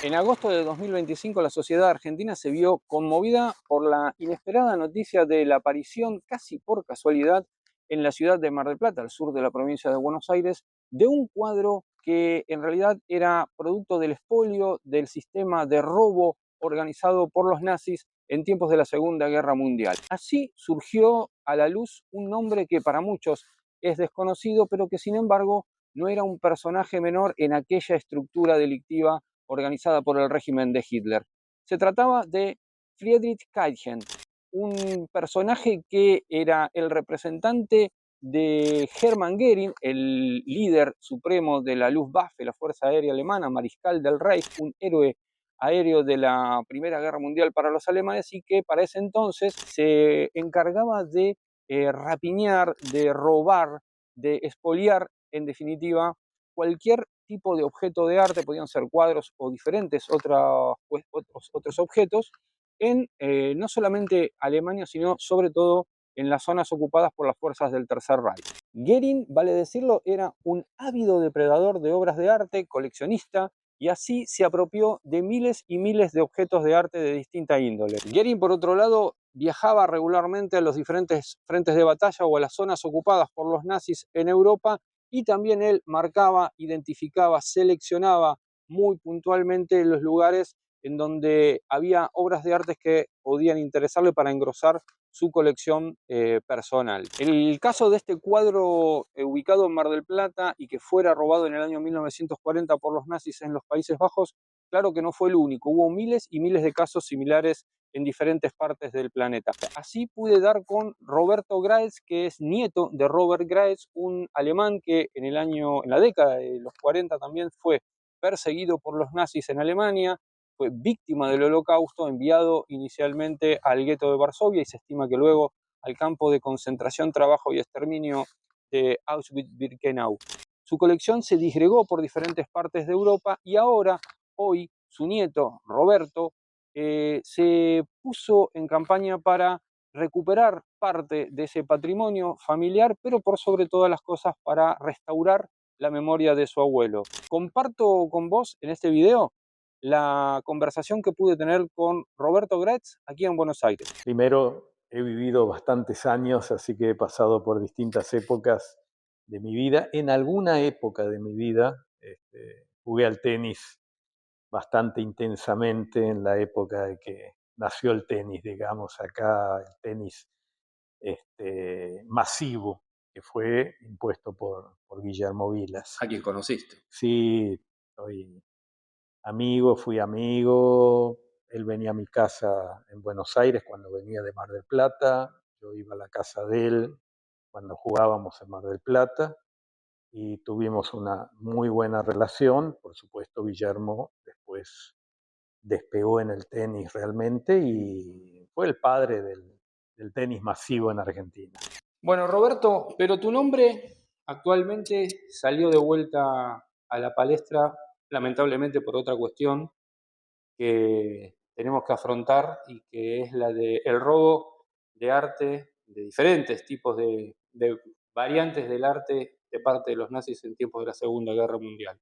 En agosto de 2025, la sociedad argentina se vio conmovida por la inesperada noticia de la aparición, casi por casualidad, en la ciudad de Mar del Plata, al sur de la provincia de Buenos Aires, de un cuadro que en realidad era producto del expolio del sistema de robo organizado por los nazis en tiempos de la Segunda Guerra Mundial. Así surgió a la luz un nombre que para muchos es desconocido, pero que sin embargo no era un personaje menor en aquella estructura delictiva organizada por el régimen de Hitler. Se trataba de Friedrich Keichen, un personaje que era el representante de Hermann Göring, el líder supremo de la Luftwaffe, la Fuerza Aérea Alemana, mariscal del Reich, un héroe aéreo de la Primera Guerra Mundial para los alemanes y que para ese entonces se encargaba de rapiñar, de robar, de expoliar, en definitiva, cualquier tipo de objeto de arte, podían ser cuadros o diferentes otros objetos, en no solamente Alemania, sino sobre todo en las zonas ocupadas por las fuerzas del Tercer Reich. Goering, vale decirlo, era un ávido depredador de obras de arte, coleccionista, y así se apropió de miles y miles de objetos de arte de distinta índole. Goering, por otro lado, viajaba regularmente a los diferentes frentes de batalla o a las zonas ocupadas por los nazis en Europa, y también él marcaba, identificaba, seleccionaba muy puntualmente los lugares en donde había obras de arte que podían interesarle para engrosar su colección personal. El caso de este cuadro ubicado en Mar del Plata y que fuera robado en el año 1940 por los nazis en los Países Bajos, claro que no fue el único. Hubo miles y miles de casos similares en diferentes partes del planeta. Así pude dar con Roberto Graetz, que es nieto de Robert Graetz, un alemán que en la década de los 40 también fue perseguido por los nazis en Alemania, fue víctima del Holocausto, enviado inicialmente al gueto de Varsovia y se estima que luego al campo de concentración, trabajo y exterminio de Auschwitz-Birkenau. Su colección se disgregó por diferentes partes de Europa y ahora, hoy, su nieto, Roberto, se puso en campaña para recuperar parte de ese patrimonio familiar, pero por sobre todas las cosas para restaurar la memoria de su abuelo. Comparto con vos en este video la conversación que pude tener con Roberto Graetz aquí en Buenos Aires. Primero, he vivido bastantes años, así que he pasado por distintas épocas de mi vida. En alguna época de mi vida jugué al tenis bastante intensamente en la época de que nació el tenis, digamos, acá el tenis masivo, que fue impuesto por Guillermo Vilas. ¿A quién conociste? Sí, fui amigo, él venía a mi casa en Buenos Aires cuando venía de Mar del Plata, yo iba a la casa de él cuando jugábamos en Mar del Plata y tuvimos una muy buena relación. Por supuesto, Guillermo después despegó en el tenis realmente y fue el padre del tenis masivo en Argentina. Bueno, Roberto, pero tu nombre actualmente salió de vuelta a la palestra, lamentablemente por otra cuestión que tenemos que afrontar y que es la del robo de arte, de diferentes tipos de variantes del arte de parte de los nazis en tiempos de la Segunda Guerra Mundial.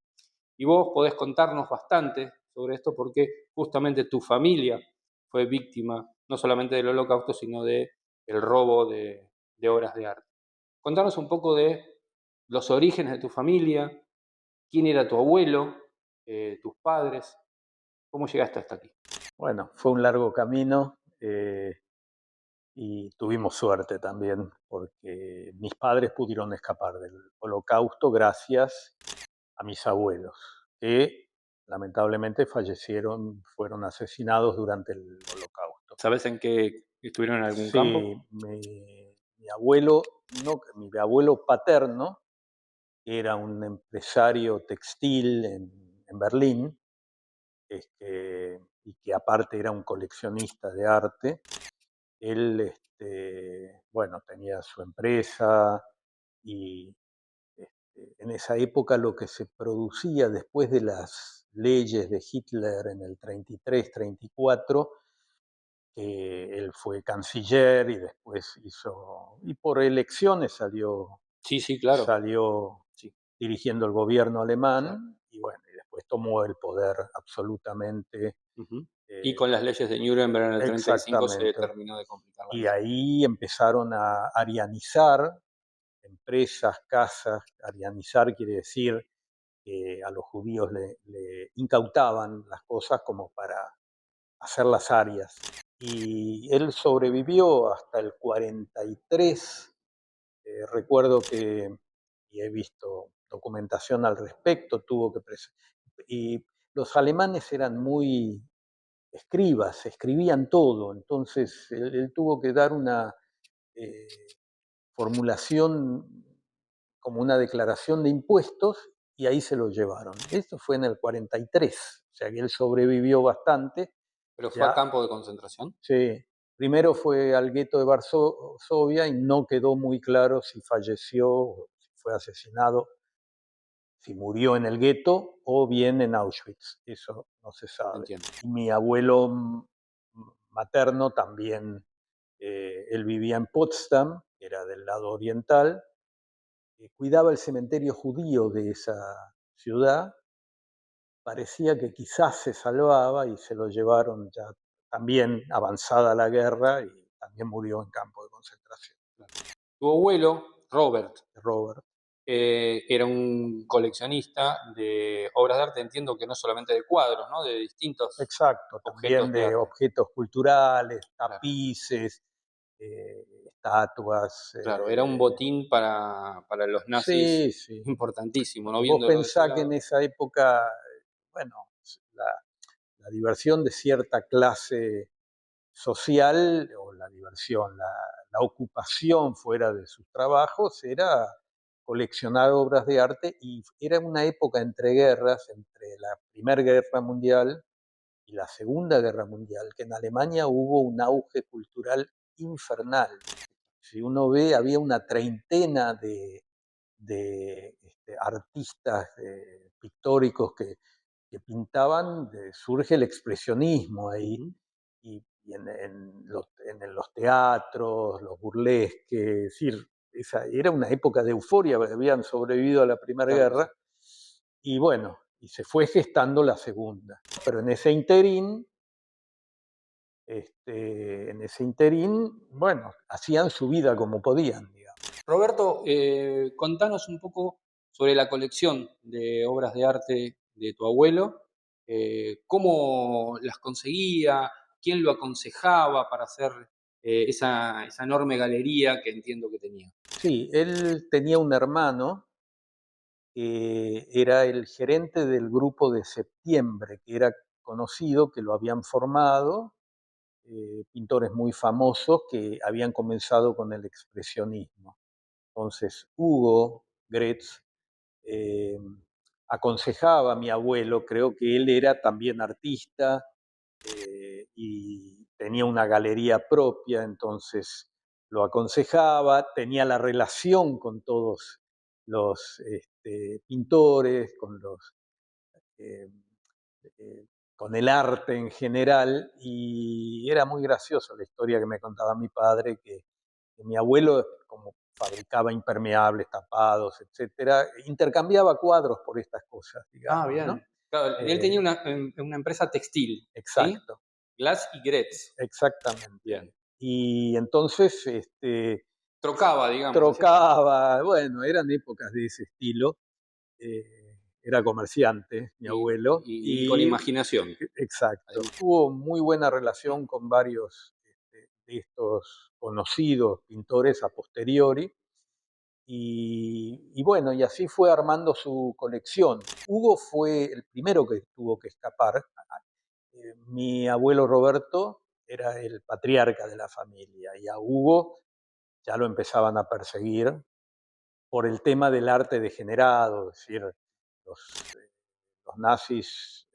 Y vos podés contarnos bastante sobre esto porque justamente tu familia fue víctima no solamente del Holocausto, sino del robo de obras de arte. Contanos un poco de los orígenes de tu familia, quién era tu abuelo, tus padres, cómo llegaste hasta aquí. Bueno, fue un largo camino y tuvimos suerte también porque mis padres pudieron escapar del Holocausto gracias a mis abuelos, que lamentablemente fueron asesinados durante el Holocausto. ¿Sabes en qué estuvieron en algún campo? Sí, mi abuelo, no, mi abuelo paterno era un empresario textil en Berlín, y que aparte era un coleccionista de arte. Él, bueno, tenía su empresa y en esa época lo que se producía después de las leyes de Hitler en el 33, 34, él fue canciller y después y por elecciones Sí, sí, claro. salió Sí, dirigiendo el gobierno claro. alemán y bueno, y después tomó el poder absolutamente. Ujú. Y eh, con las leyes de Nuremberg en el 35 se Exactamente. terminó de complicar la Y vida. ahí empezaron a arianizar empresas, casas. Arianizar quiere decir que a los judíos le incautaban las cosas como para hacer las arias. Y él sobrevivió hasta el 43. Recuerdo que, y he visto documentación al respecto, y los alemanes eran muy escribas, escribían todo, entonces él tuvo que dar una eh, formulación como una declaración de impuestos y ahí se lo llevaron. Esto fue en el 43, o sea que él sobrevivió bastante. ¿Pero fue a Ya, campo de concentración? sí, primero fue al gueto de Varsovia y no quedó muy claro si falleció o si fue asesinado, si murió en el gueto o bien en Auschwitz, eso no se sabe. Entiendo. Y mi abuelo materno también, él vivía en Potsdam, que era del lado oriental, cuidaba el cementerio judío de esa ciudad. Parecía que quizás se salvaba y se lo llevaron ya también avanzada la guerra y también murió en campo de concentración. Tu abuelo, Robert, Robert. era un coleccionista de obras de arte, entiendo que no solamente de cuadros, ¿no? De distintos Exacto, objetos también de de arte. objetos culturales, Claro, tapices, estatuas. claro, era un botín para los nazis Sí, sí. importantísimo, ¿no? Porque vos Viéndolo de ese pensás que en lado. esa época, bueno, la, la diversión de cierta clase social, o la diversión, la ocupación fuera de sus trabajos era coleccionar obras de arte, y era una época entre guerras, entre la Primera Guerra Mundial y la Segunda Guerra Mundial, que en Alemania hubo un auge cultural infernal. Si uno ve, había una treintena de artistas pictóricos que pintaban. Surge el expresionismo ahí, Ujú. y en los teatros, los burlesques, es decir, era una época de euforia, porque habían sobrevivido a la Primera Claro que sí. Guerra, y bueno, y se fue gestando la Segunda. Pero en ese interín, bueno, hacían su vida como podían, digamos. Roberto, contanos un poco sobre la colección de obras de arte de tu abuelo, cómo las conseguía, quién lo aconsejaba para hacer esa enorme galería que entiendo que tenía. Sí, él tenía un hermano que era el gerente del grupo de Septiembre, que era conocido, que lo habían formado, pintores muy famosos que habían comenzado con el expresionismo. Entonces, Hugo Gretz eh, aconsejaba a mi abuelo. Creo que él era también artista, y tenía una galería propia, entonces lo aconsejaba, tenía la relación con todos los pintores, eh, eh, con el arte en general, y era muy gracioso la historia que me contaba mi padre, que mi abuelo, como fabricaba impermeables, tapados, etcétera, intercambiaba cuadros por estas cosas, Ah, digamos, ¿no? bien. Claro, él tenía Eh, una empresa textil, ¿sí? exacto, Glass y Gretz. exactamente. Bien. Y entonces Trocaba, digamos, ¿no es cierto? trocaba. Bueno, eran épocas de ese estilo. Era comerciante, mi abuelo, Y con y imaginación, exacto. además. Tuvo muy buena relación con varios de estos conocidos pintores a posteriori. Y bueno, y así fue armando su colección. Hugo fue el primero que tuvo que escapar. Mi abuelo Roberto era el patriarca de la familia, y a Hugo ya lo empezaban a perseguir por el tema del arte degenerado. Es decir, los nazis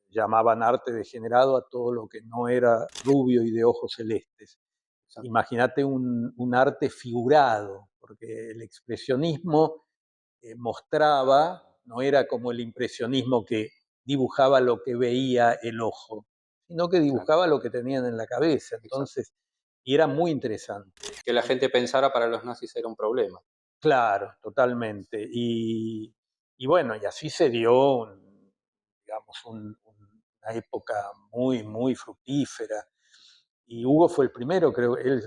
llamaban arte degenerado a todo lo que no era rubio y de ojos celestes. Exacto, Imagínate un arte figurado, porque el expresionismo mostraba, no era como el impresionismo que dibujaba lo que veía el ojo, sino que claro, dibujaba lo que tenían en la cabeza. exacto. Entonces, y era muy interesante. Que la Y, gente pensara para los nazis era un problema. claro, totalmente. Y bueno, y así se dio, digamos, una época muy, muy fructífera. Y Hugo fue el primero, creo, él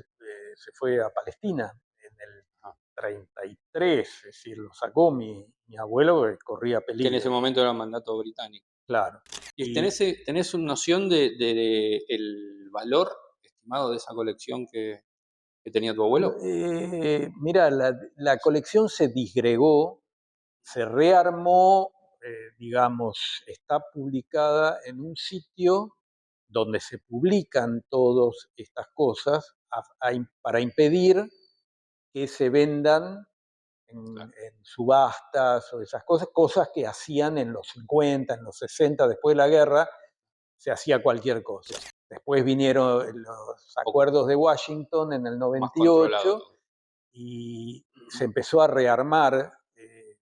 se fue a Palestina en el Ah, 33, es decir, lo sacó mi abuelo que corría que en ese peligro, momento era mandato británico. claro. ¿Y Y tenés una noción de el valor estimado de esa colección que tenía tu abuelo? mira, la colección se disgregó, se rearmó, digamos, está publicada en un sitio donde se publican todas estas cosas para impedir que se vendan Claro. en subastas o esas cosas, cosas que hacían en los 50, en los 60, después de la guerra, se hacía cualquier cosa. Después vinieron los Poco acuerdos de Washington en el más controlado 98 todo. y se empezó a rearmar,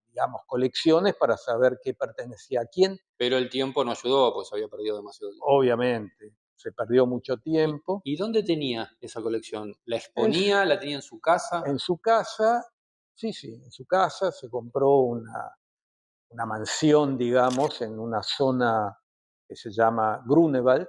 digamos, colecciones para saber qué pertenecía a quién. Pero el tiempo no ayudó, pues había perdido demasiado tiempo. Obviamente, se perdió mucho tiempo. Y dónde tenía esa colección? ¿La Es, exponía? ¿La tenía en su casa? en su casa, sí, sí, en su casa se compró una mansión, digamos, en una zona que se llama Grunewald,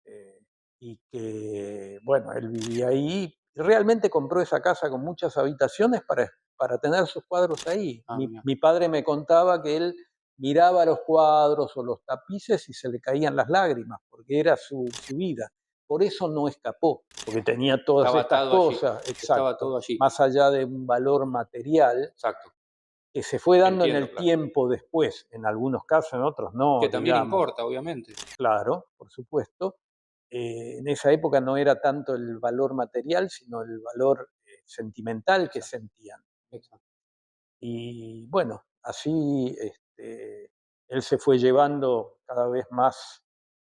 eh, y que, bueno, él vivía ahí. Realmente compró esa casa con muchas habitaciones para tener sus cuadros ahí. Ah, Mi, mira, mi padre me contaba que él miraba los cuadros o los tapices y se le caían las lágrimas, porque era su vida. Por eso no escapó, porque tenía todas estaba estas atado allí, cosas, estaba exacto, todo allí. más allá de un valor material Exacto, que se fue dando en entiendo, el claro. tiempo después, en algunos casos, en otros no, Que también digamos, importa, obviamente. claro, por supuesto. En esa época no era tanto el valor material, sino el valor sentimental que Exacto, sentían. exacto. Y bueno, así él se fue llevando cada vez más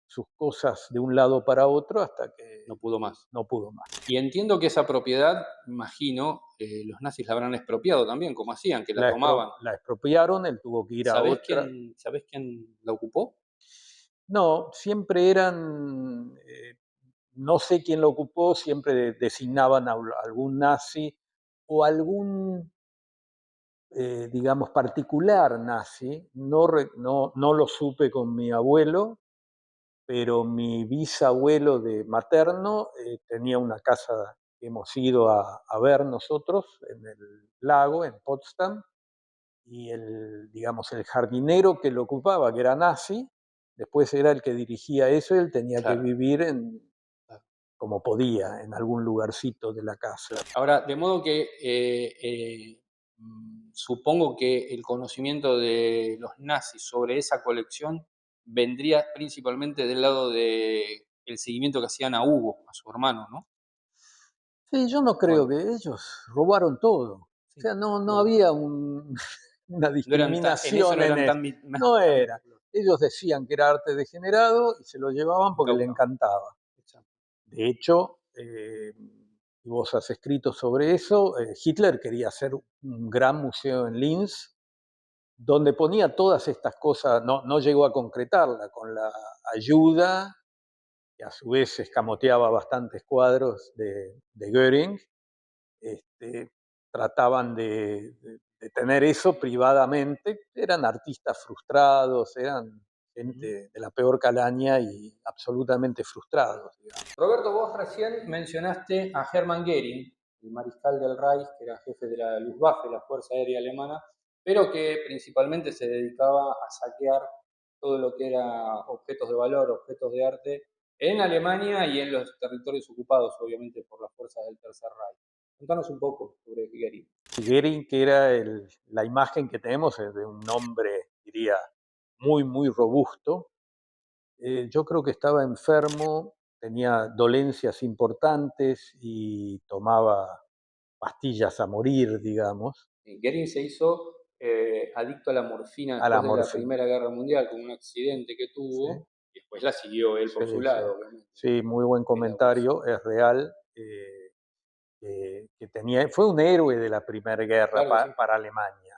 sus cosas de un lado para otro hasta que No pudo más. no pudo más. Y entiendo que esa propiedad, imagino, los nazis la habrán expropiado también, como hacían, que la tomaban. La expropiaron, él tuvo que ir a otra. Sabés quién la ocupó? No, siempre eran, no sé quién lo ocupó, siempre designaban a algún nazi o algún, digamos, particular nazi. No, no lo supe con mi abuelo, pero mi bisabuelo de materno tenía una casa que hemos ido a ver nosotros en el lago, en Potsdam, y digamos, el jardinero que lo ocupaba, que era nazi, después era el que dirigía eso, y él tenía que Claro, vivir claro. como podía, en algún lugarcito de la casa. Ahora, de modo que supongo que el conocimiento de los nazis sobre esa colección vendría principalmente del lado de el seguimiento que hacían a Hugo, a su hermano, ¿no? Sí, yo no ¿O creo no? que ellos robaron todo. O Sí, sea, no pero había una no eran en eso discriminación no en eran eso. No tan era. meticulosos. Ellos decían que era arte degenerado y se lo llevaban porque le Incautaban. encantaba. Exacto. De hecho, y vos has escrito sobre eso, Hitler quería hacer un gran museo en Linz, donde ponía todas estas cosas, no llegó a concretarla, con la ayuda, que a su vez escamoteaba bastantes cuadros de Goering, este, trataban de tener eso privadamente, eran artistas frustrados, eran Ujú. gente de la peor calaña y absolutamente frustrados, digamos. Roberto, vos recién mencionaste a Hermann Göring, el mariscal del Reich, que era jefe de la Luftwaffe, la Fuerza Aérea Alemana, pero que principalmente se dedicaba a saquear todo lo que era objetos de valor, objetos de arte, en Alemania y en los territorios ocupados, obviamente, por las fuerzas del Tercer Reich. Contanos un poco sobre Göring. Goering, que era la imagen que tenemos de un hombre, diría, muy, muy robusto. Yo creo que estaba enfermo, tenía dolencias importantes y tomaba pastillas a morir, digamos, Göring se hizo adicto a la morfina a la después de la morfina. Primera Guerra Mundial con un accidente que Sí, tuvo, y después la siguió él por su sí, sí. lado, obviamente, Sí, muy buen el abuso. comentario, es real. Que tenía, fue un héroe de la Primera Guerra Claro que sí. para Alemania.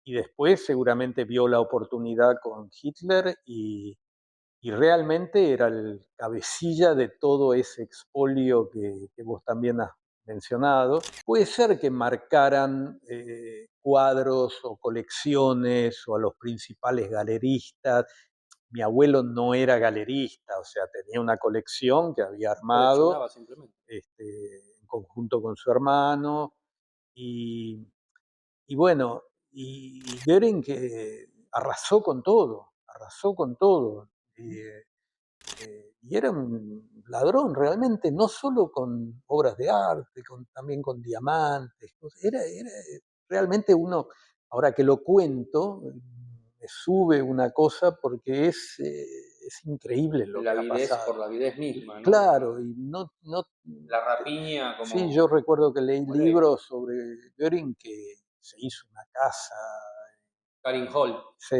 Y después seguramente vio la oportunidad con Hitler y realmente era el cabecilla de todo ese expolio que vos también has mencionado. Puede ser que marcaran cuadros o colecciones o a los principales galeristas, mi abuelo no era galerista, o sea, tenía una colección que había armado Coleccionaba simplemente. en conjunto con su hermano. Y, y bueno, y Goering que arrasó con todo, arrasó con todo. Y era un ladrón realmente, no solo con obras de arte, también con diamantes. Era realmente uno, ahora que lo cuento, me sube una cosa porque es increíble lo La que ha avidez pasado. por la avidez misma, ¿no? Claro, y no, La rapiña sí, como, yo recuerdo que leí como ley. libros sobre Goering que se hizo una casa, Karin Hall, sí,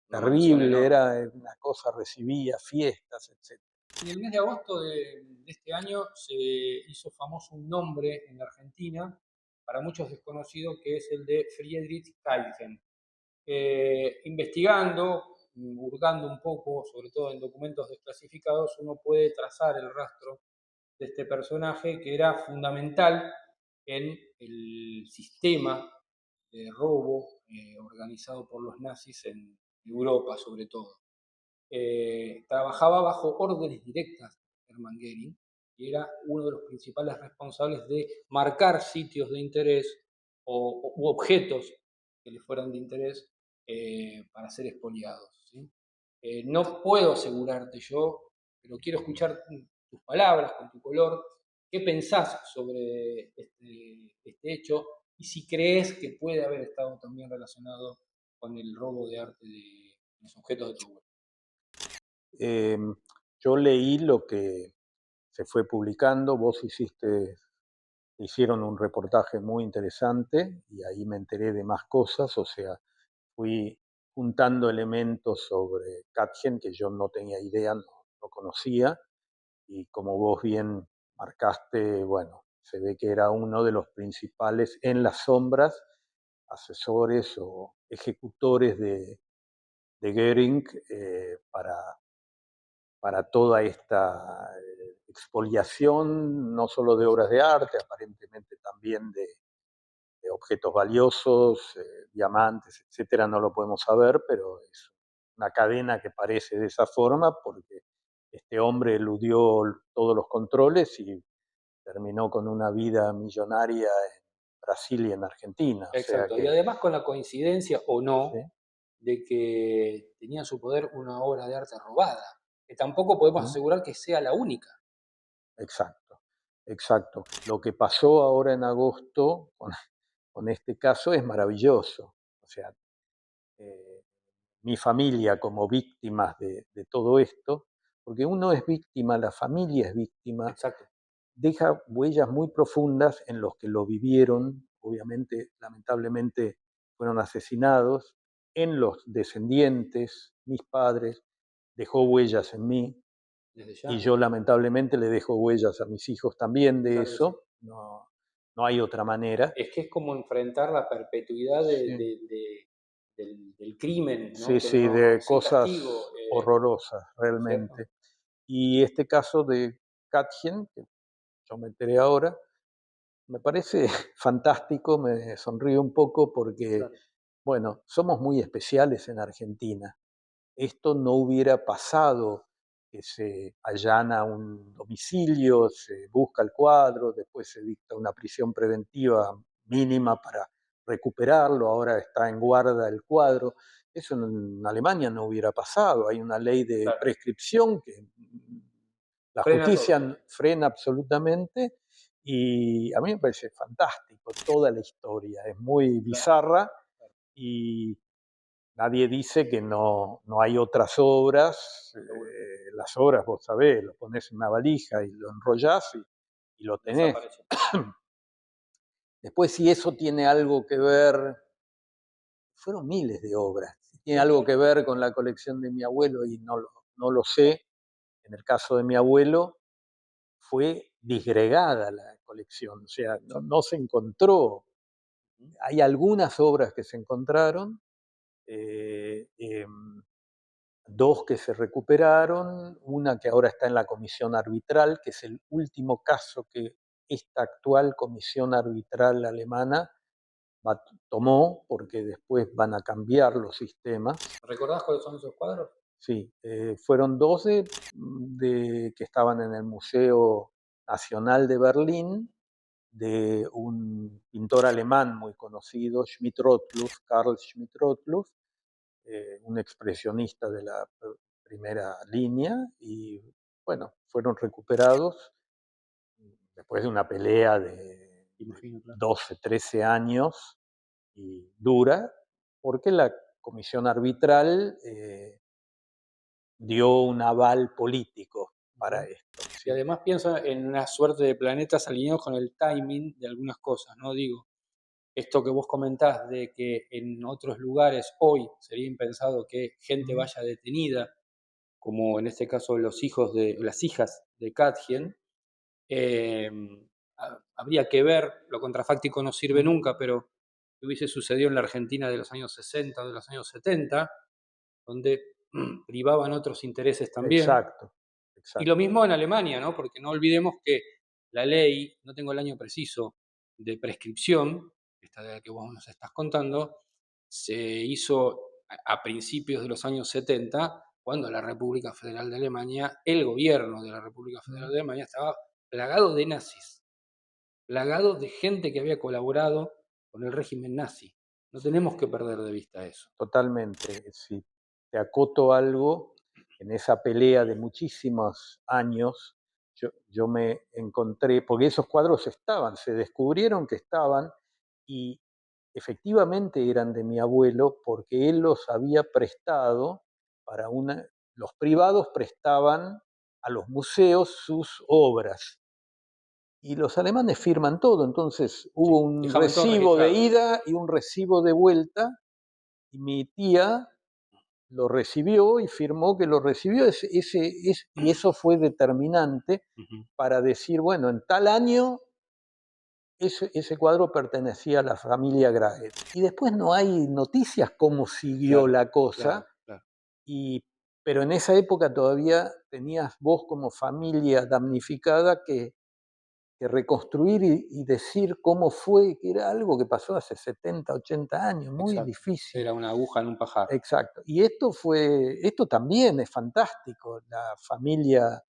una mansión terrible, enorme. era una cosa, recibía fiestas, etc. En el mes de agosto de este año se hizo famoso un nombre en la Argentina, para muchos desconocido, que es el de Friedrich Kaisen. Investigando, hurgando un poco, sobre todo en documentos desclasificados, uno puede trazar el rastro de este personaje que era fundamental en el sistema de robo organizado por los nazis en Europa, sobre todo. Trabajaba bajo órdenes directas de Hermann Goering y era uno de los principales responsables de marcar sitios de interés u objetos que le fueran de interés para ser expoliados. ¿Sí? No puedo asegurarte yo, pero quiero escuchar tus palabras, con tu color, qué pensás sobre este hecho y si crees que puede haber estado también relacionado con el robo de arte de los objetos de tu abuelo. Em, yo leí lo que se fue publicando, vos hicieron un reportaje muy interesante y ahí me enteré de más cosas, o sea, fui juntando elementos sobre Katjen que yo no tenía idea, no conocía, y como vos bien marcaste, bueno, se ve que era uno de los principales en las sombras, asesores o ejecutores de Goering para toda esta expoliación, no solo de obras de arte, aparentemente también de objetos valiosos, diamantes, etcétera, no lo podemos saber, pero es una cadena que parece de esa forma porque este hombre eludió todos los controles y terminó con una vida millonaria en Brasil y en Argentina. O sea Exacto, y que, además con la coincidencia o sí, no de que tenía en su poder una obra de arte robada, que tampoco podemos ¿Mm? asegurar que sea la única. Exacto, exacto. Lo que pasó ahora en agosto con este caso es maravilloso. O sea, eh, mi familia como víctimas de todo esto, porque uno es víctima, la familia es víctima, Exacto, deja huellas muy profundas en los que lo vivieron, obviamente, lamentablemente fueron asesinados, en los descendientes, mis padres, dejó huellas en mí, desde y ya, yo lamentablemente le dejo huellas a mis hijos también de claro que sí. eso, no hay otra manera. Es que es como enfrentar la perpetuidad Sí, del crimen, ¿no? sí, Que sí, de sin castigo, cosas horrorosas, ¿no es cierto? realmente. Y este caso de Katjen, que yo me enteré ahora, me parece fantástico, me sonríe un poco porque, Claro, bueno, somos muy especiales en Argentina. Esto no hubiera pasado, que se allana un domicilio, se busca el cuadro, después se dicta una prisión preventiva mínima para recuperarlo, ahora está en guarda el cuadro. Eso en Alemania no hubiera pasado, hay una ley de claro. prescripción que la Frena todo. justicia frena absolutamente y a mí me parece fantástico toda la historia, es muy Claro, bizarra claro, y nadie dice que no hay otras obras. seguro. Las obras, vos sabés, lo pones en una valija y lo enrollás y lo tenés. Desapareció. Después, si eso tiene algo que ver, fueron miles de obras, si tiene Sí, algo claro. que ver con la colección de mi abuelo y no lo sé, en el caso de mi abuelo, fue disgregada la colección, o sea, Exacto. no se encontró. Ujú. Hay algunas obras que se encontraron, eh, eh, dos que se recuperaron, una que ahora está en la comisión arbitral, que es el último caso que esta actual comisión arbitral alemana tomó, porque después van a cambiar los sistemas. ¿Recordás cuáles son esos cuadros? sí. Fueron 12 que estaban en el Museo Nacional de Berlín, de un pintor alemán muy conocido, Schmidt-Rottluff, Karl Schmidt-Rottluff, un expresionista de la primera línea, y bueno, fueron recuperados después de una pelea de Imagino, claro. 12, 13 años y dura, porque la comisión arbitral dio un aval político para Ujú. esto. Y Sí. además pienso en una suerte de planetas alineados con el timing de algunas cosas, ¿no? Digo, esto que vos comentás de que en otros lugares hoy sería impensado que gente Ujú. vaya detenida, como en este caso los hijos de las hijas de Katjen, eh, habría que ver, lo contrafáctico no sirve Ujú. nunca, pero que hubiese sucedido en la Argentina de los años 60, de los años 70, donde privaban otros intereses también. Exacto, Y lo exacto. mismo en Alemania, ¿no? Porque no olvidemos que la ley, no tengo el año preciso, de prescripción, esta de la que vos nos estás contando, se hizo a principios de los años 70, cuando la República Federal de Alemania, el gobierno de la República Federal Ujú. de Alemania estaba plagado de nazis, plagado de gente que había colaborado con el régimen nazi. No tenemos que perder de vista eso. Totalmente. Si te acoto algo, en esa pelea de muchísimos años, yo me encontré, porque esos cuadros estaban, se descubrieron que estaban, y efectivamente eran de mi abuelo porque él los había prestado para una, los privados prestaban a los museos sus obras y los alemanes firman todo, entonces hubo Sí, un dejaban todo recibo de registrado. ida y un recibo de vuelta, y mi tía lo recibió y firmó que lo recibió, y eso fue determinante Ujú. para decir, bueno, en tal año ese cuadro pertenecía a la familia Graet. Y después no hay noticias cómo siguió Claro, la cosa, claro, claro. y, pero en esa época todavía tenías vos como familia damnificada que reconstruir y decir cómo fue, que era algo que pasó hace 70, 80 años, muy Exacto. difícil. Era una aguja en un pajar. Exacto. Y esto también es fantástico. La familia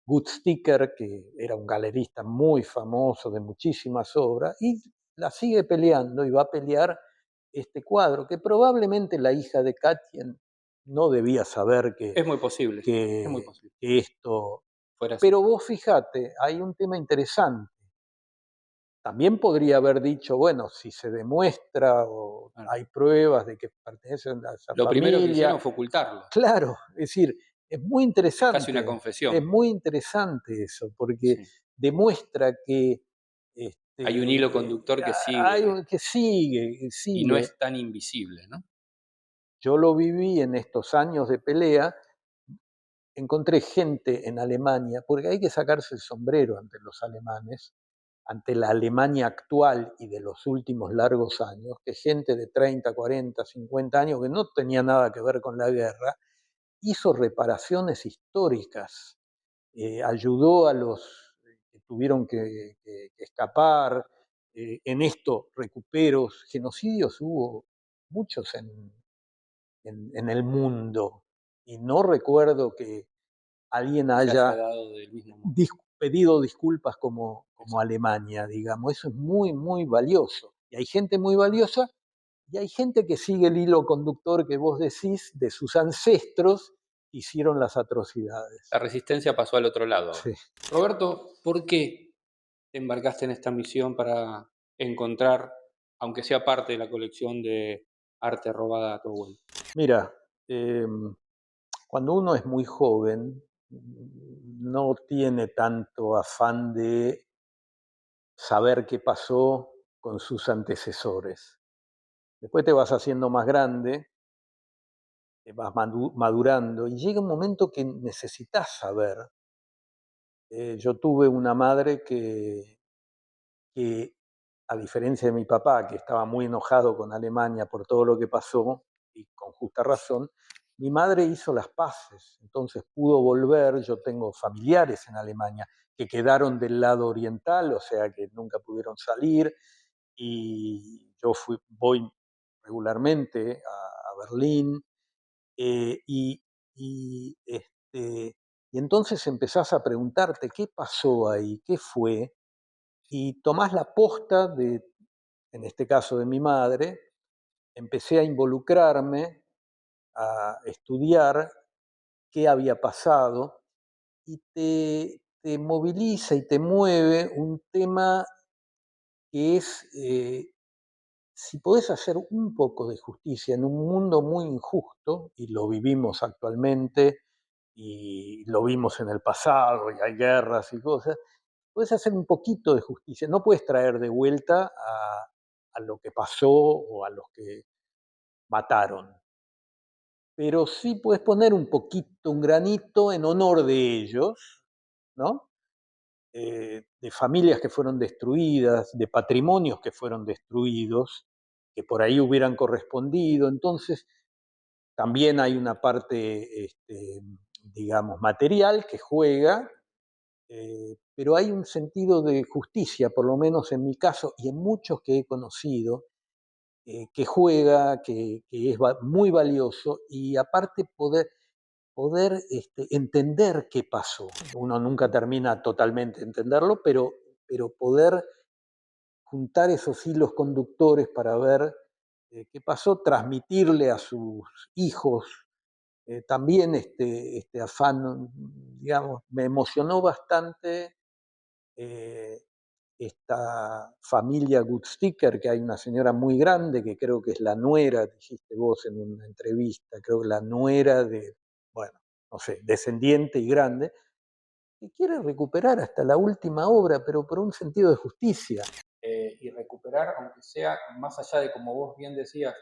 Gutzsticker, que era un galerista muy famoso de muchísimas obras, y la sigue peleando y va a pelear este cuadro, que probablemente la hija de Katjen no debía saber Es muy posible, es muy posible. que esto... Fuera así. Pero vos fíjate, hay un tema interesante. También podría haber dicho, bueno, si se demuestra o Claro. hay pruebas de que pertenecen a esa Lo primero que familia, hicieron fue ocultarlo. claro, es decir, Es casi una es confesión. muy interesante eso, porque Sí. demuestra que Hay un hilo este, conductor que hay sigue que sigue, que y no sigue. es tan invisible, ¿no? Yo lo viví en estos años de pelea, encontré gente en Alemania, porque hay que sacarse el sombrero ante los alemanes, ante la Alemania actual y de los últimos largos años, que gente de 30, 40, 50 años que no tenía nada que ver con la guerra, hizo reparaciones históricas, ayudó a los que tuvieron que escapar, en esto recuperos, genocidios hubo muchos en el mundo, y no recuerdo que alguien Se haya haya dado del mismo modo. pedido disculpas como Exacto. Alemania, digamos. Eso es muy, muy valioso. Y hay gente muy valiosa y hay gente que sigue el hilo conductor que vos decís de sus ancestros hicieron las La atrocidades. resistencia pasó al otro lado ahora. Sí. Roberto, ¿por qué te embarcaste en esta misión para encontrar, aunque sea parte de la colección de arte robada a tu abuelo? Mira, cuando uno es muy joven, no tiene tanto afán de saber qué pasó con sus antecesores. Después te vas haciendo más grande, vas madurando y llega un momento que necesitas saber. Yo tuve una madre que, a diferencia de mi papá, que estaba muy enojado con Alemania por todo lo que pasó, y con justa razón, mi madre hizo las paces, entonces pudo volver. Yo tengo familiares en Alemania que quedaron del lado oriental, o sea que nunca pudieron salir, y yo voy regularmente a Berlín, y y entonces empezás a preguntarte qué pasó ahí, qué fue, y tomás la posta de, en este caso de mi madre, empecé a involucrarme, a estudiar qué había pasado, y te moviliza y te mueve un tema que es, si podés hacer un poco de justicia en un mundo muy injusto, y lo vivimos actualmente, y lo vimos en el pasado, y hay guerras y cosas, puedes hacer un poquito de justicia. No puedes traer de vuelta a lo que pasó o a los que mataron, pero sí puedes poner un poquito, un granito en honor de ellos, ¿no? De familias que fueron destruidas, de patrimonios que fueron destruidos, que por ahí hubieran correspondido. Entonces, también hay una parte, digamos, material que juega, pero hay un sentido de justicia, por lo menos en mi caso y en muchos que he conocido, que juega, que es muy valioso, y aparte poder entender qué pasó. Uno nunca termina totalmente de entenderlo, pero poder juntar esos hilos conductores para ver qué pasó, transmitirle a sus hijos también este afán, digamos, me emocionó bastante eh, esta familia Gutsticker, que hay una señora muy grande, que creo que es la nuera, dijiste vos en una entrevista, creo que la nuera de, bueno, no sé, descendiente y grande, que quiere recuperar hasta la última obra, pero por un sentido de justicia. Y recuperar, aunque sea más allá de, como vos bien decías,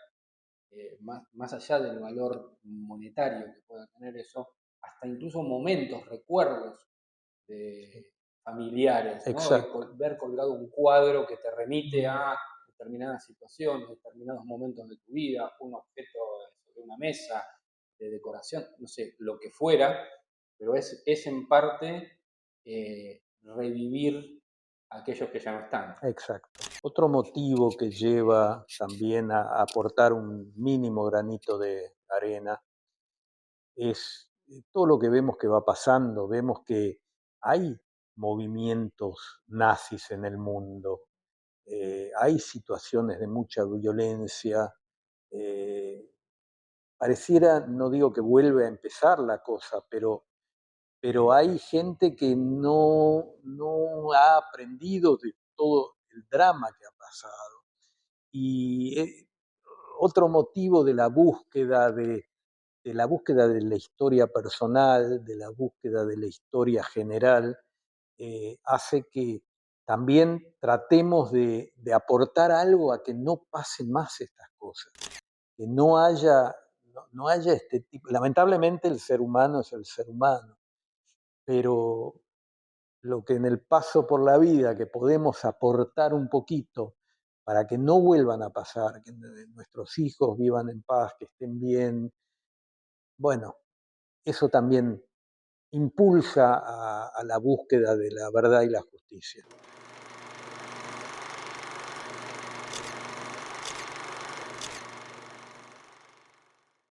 más allá del valor monetario que pueda tener eso, hasta incluso momentos, recuerdos de familiares, ¿no? Exacto, Ver colgado un cuadro que te remite a determinadas situaciones, determinados momentos de tu vida, un objeto sobre una mesa de decoración, no sé, lo que fuera, pero es en parte revivir a aquellos que ya no están. exacto. Otro motivo que lleva también a aportar un mínimo granito de arena es todo lo que vemos que va pasando. Vemos que hay movimientos nazis en el mundo, hay situaciones de mucha violencia. eh, Pareciera, no digo que vuelve a empezar la cosa, pero hay gente que no ha aprendido de todo el drama que ha pasado. Y otro motivo de la búsqueda de la historia personal, de la búsqueda de la historia general, hace que también tratemos de aportar algo a que no pasen más estas cosas, que no haya este tipo. Lamentablemente el ser humano es el ser humano, pero lo que en el paso por la vida que podemos aportar un poquito para que no vuelvan a pasar, que nuestros hijos vivan en paz, que estén bien, bueno, eso también impulsa a la búsqueda de la verdad y la justicia.